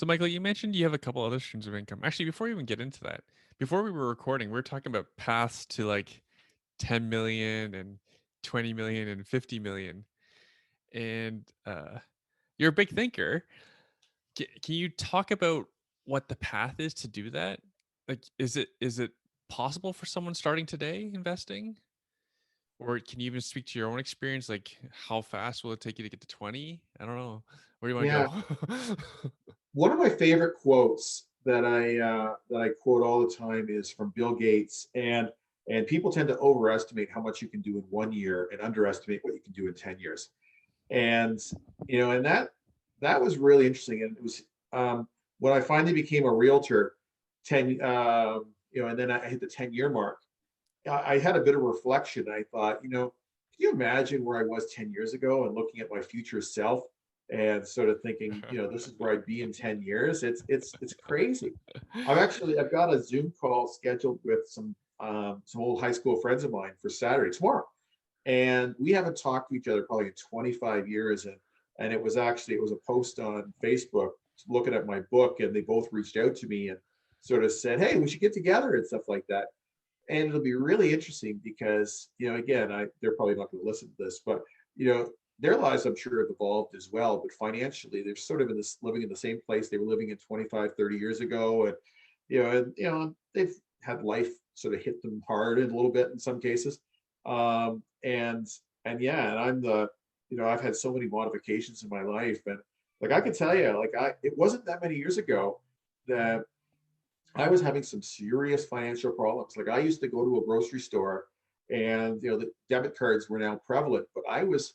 So, Michael, you mentioned you have a couple other streams of income. Actually, before we even get into that, before we were recording, we were talking about paths to like 10 million and 20 million and 50 million. And you're a big thinker. Can you talk about what the path is to do that? Like, is it possible for someone starting today investing? Or can you even speak to your own experience? Like, how fast will it take you to get to 20? I don't know. Where do you want Yeah, to go? one of my favorite quotes that I quote all the time is from Bill Gates, and people tend to overestimate how much you can do in 1 year and underestimate what you can do in 10 years. And and that was really interesting. And it was when I finally became a realtor, and then I hit the 10-year mark. I had a bit of reflection. I thought, can you imagine where I was 10 years ago and looking at my future self and sort of thinking, this is where I'd be in 10 years. It's crazy. I've got a Zoom call scheduled with some old high school friends of mine for Saturday tomorrow. And we haven't talked to each other probably in 25 years. And it was a post on Facebook looking at my book, and they both reached out to me and sort of said, hey, we should get together and stuff like that. And it'll be really interesting because again, they're probably not going to listen to this, but their lives, I'm sure, have evolved as well. But financially, they're sort of living in the same place they were living in 25, 30 years ago. And they've had life sort of hit them hard a little bit in some cases. um and and yeah, and I've had so many modifications in my life. And like, I can tell you, like, it wasn't that many years ago that I was having some serious financial problems. Like, I used to go to a grocery store, and the debit cards were now prevalent, but I was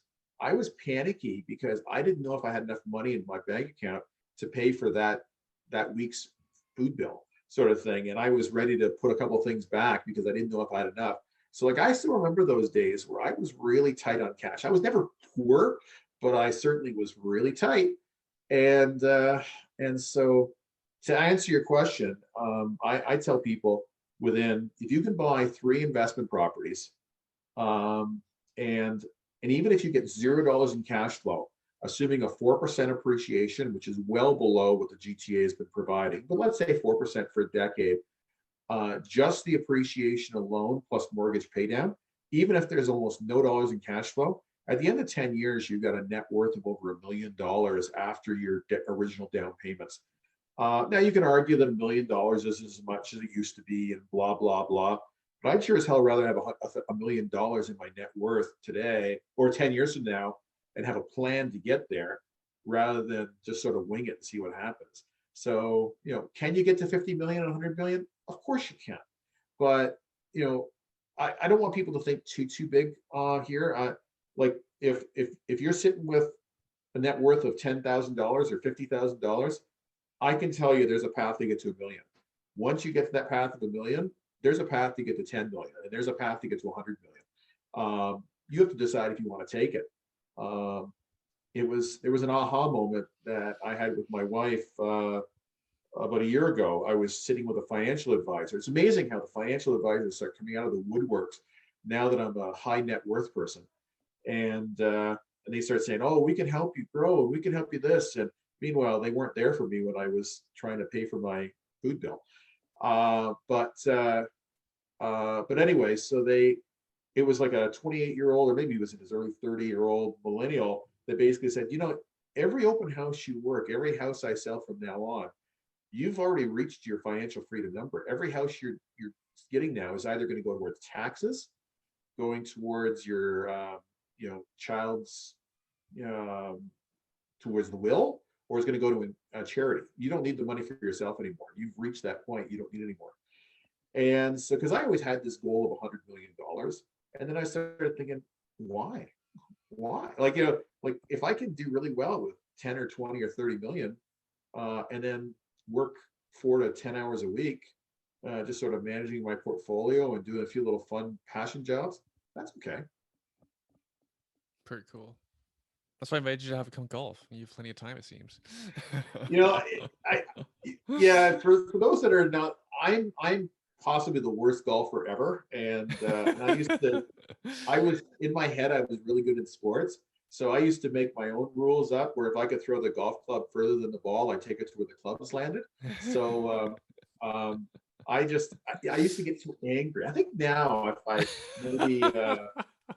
panicky because I didn't know if I had enough money in my bank account to pay for that week's food bill, sort of thing. And I was ready to put a couple things back because I didn't know if I had enough. So, like, I still remember those days where I was really tight on cash. I was never poor, but I certainly was really tight. And so, to answer your question, I tell people, if you can buy 3 investment properties, um, and even if you get $0 in cash flow, assuming a 4% appreciation, which is well below what the GTA has been providing, but let's say 4% for a decade, just the appreciation alone plus mortgage paydown, even if there's almost no dollars in cash flow, at the end of 10 years, you've got a net worth of over $1 million after your original down payments. Now, you can argue that $1 million isn't as much as it used to be, and blah, blah, blah. But I'd sure as hell rather have $1 million in my net worth today or 10 years from now and have a plan to get there rather than just sort of wing it and see what happens. So, can you get to 50 million and 100 million? Of course you can. But, I don't want people to think too big here. Like, if you're sitting with a net worth of $10,000 or $50,000, I can tell you there's a path to get to a million. Once you get to that path of a million, there's a path to get to 10 million, and there's a path to get to 100 million. You have to decide if you want to take it. There was an aha moment that I had with my wife about a year ago. I was sitting with a financial advisor. It's amazing how the financial advisors start coming out of the woodworks now that I'm a high net worth person. And they start saying, "Oh, we can help you grow, and we can help you this." And meanwhile, they weren't there for me when I was trying to pay for my food bill. But anyway, it was like a 28-year-old, or maybe he was in his early 30-year-old millennial that basically said, every open house you work, every house I sell from now on, you've already reached your financial freedom number. Every house you're getting now is either going to go towards taxes, going towards your child's um, towards the will, or it's going to go to a charity. You don't need the money for yourself anymore. You've reached that point. You don't need it anymore. And so, because I always had this goal of $100 million, and then I started thinking, why? Why? Like, if I can do really well with 10 or 20 or 30 million, and then work 4 to 10 hours a week, just sort of managing my portfolio and doing a few little fun passion jobs, that's okay. Pretty cool. That's why I invited you to have a come golf. You have plenty of time, it seems. You know, I yeah, for those that are not, I'm possibly the worst golfer ever, and I was in my head, I was really good at sports, So I used to make my own rules up where if I could throw the golf club further than the ball, I take it to where the clubs landed. So I used to get too angry. I think now if I maybe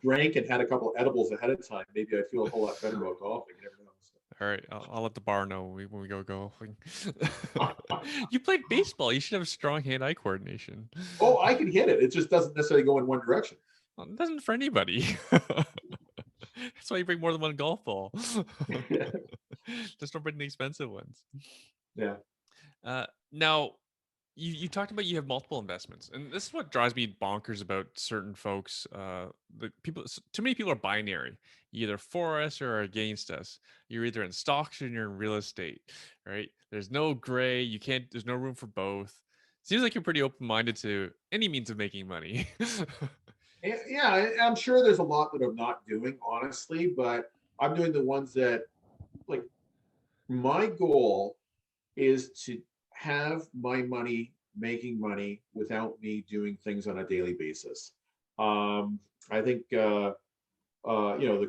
drank and had a couple edibles ahead of time, maybe I'd feel a whole lot better about golfing. You never know. All right, I'll let the bar know when we go golfing. You played baseball. You should have strong hand-eye coordination. Oh, I can hit it. It just doesn't necessarily go in one direction. Well, it doesn't for anybody. That's why you bring more than one golf ball. Just don't bring the expensive ones. Yeah. Now, you talked about you have multiple investments, and this is what drives me bonkers about certain folks. The people, too many people are binary, either for us or against us. You're either in stocks or you're in real estate, right? There's no gray. You can't. There's no room for both. Seems like you're pretty open-minded to any means of making money. Yeah, I'm sure there's a lot that I'm not doing, honestly, but I'm doing the ones that, like, my goal is to have my money making money without me doing things on a daily basis. I think the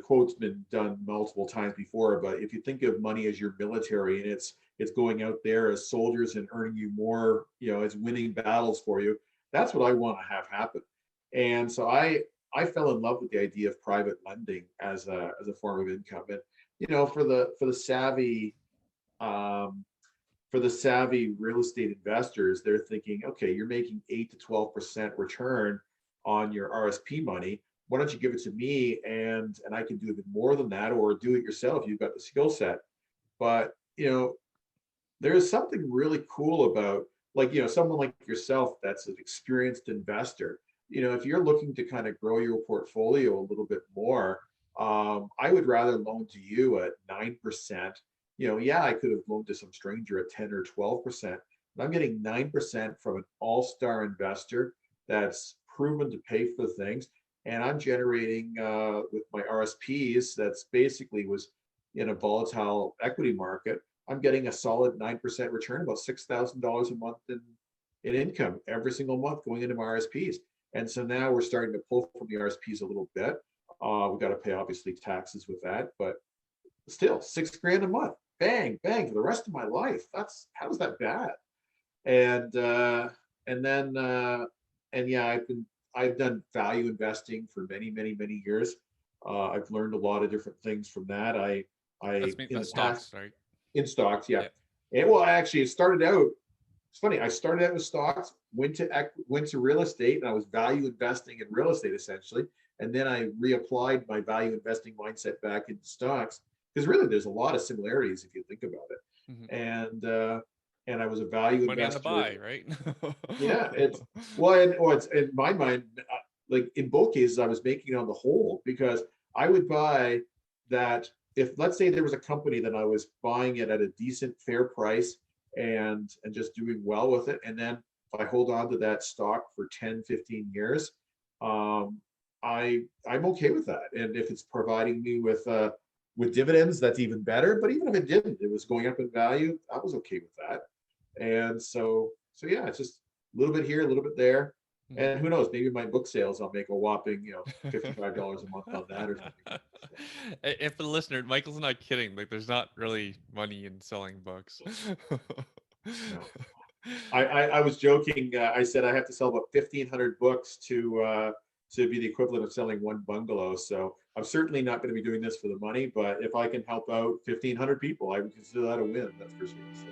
quote's been done multiple times before, but if you think of money as your military and it's going out there as soldiers and earning you more, as winning battles for you, that's what I want to have happen. And so I fell in love with the idea of private lending as a form of income. And for the savvy real estate investors, they're thinking, okay, you're making 8 to 12% return on your RSP money. Why don't you give it to me and I can do even more than that, or do it yourself. You've got the skill set. But there's something really cool about, like, someone like yourself that's an experienced investor. If you're looking to kind of grow your portfolio a little bit more, I would rather loan to you at 9%. Yeah, I could have loaned to some stranger at 10 or 12%, but I'm getting 9% from an all-star investor that's proven to pay for things. And I'm generating with my RSPs, that's basically was in a volatile equity market. I'm getting a solid 9% return, about $6,000 a month in income every single month going into my RSPs. And so now we're starting to pull from the RSPs a little bit. We've got to pay obviously taxes with that, but still $6,000 a month, bang, bang, for the rest of my life. How's that bad? And yeah, I've done value investing for many, many, many years. I've learned a lot of different things from that. That's In the stocks, past, right? in stocks, yeah. Yeah. And well, actually, it started out. It's funny. I started out with stocks, went to real estate, and I was value investing in real estate essentially. And then I reapplied my value investing mindset back into stocks, because really there's a lot of similarities if you think about it. Mm-hmm. And I was a value Money on the investor. buy, right? Yeah, it's in my mind, like in both cases, I was making it on the whole, because I would buy that if, let's say, there was a company that I was buying it at a decent fair price and just doing well with it, and then if I hold on to that stock for 10, 15 years, I'm okay with that. And if it's providing me with dividends, that's even better. But even if it didn't, it was going up in value, I was okay with that. And so yeah, it's just a little bit here, a little bit there. And who knows, maybe my book sales, I'll make a whopping, $55 a month on that or something. And for the listener, Michael's not kidding. Like, there's not really money in selling books. No, I was joking. I said I have to sell about 1,500 books to be the equivalent of selling one bungalow. So I'm certainly not going to be doing this for the money, but if I can help out 1,500 people, I would consider that a win. That's for sure. So.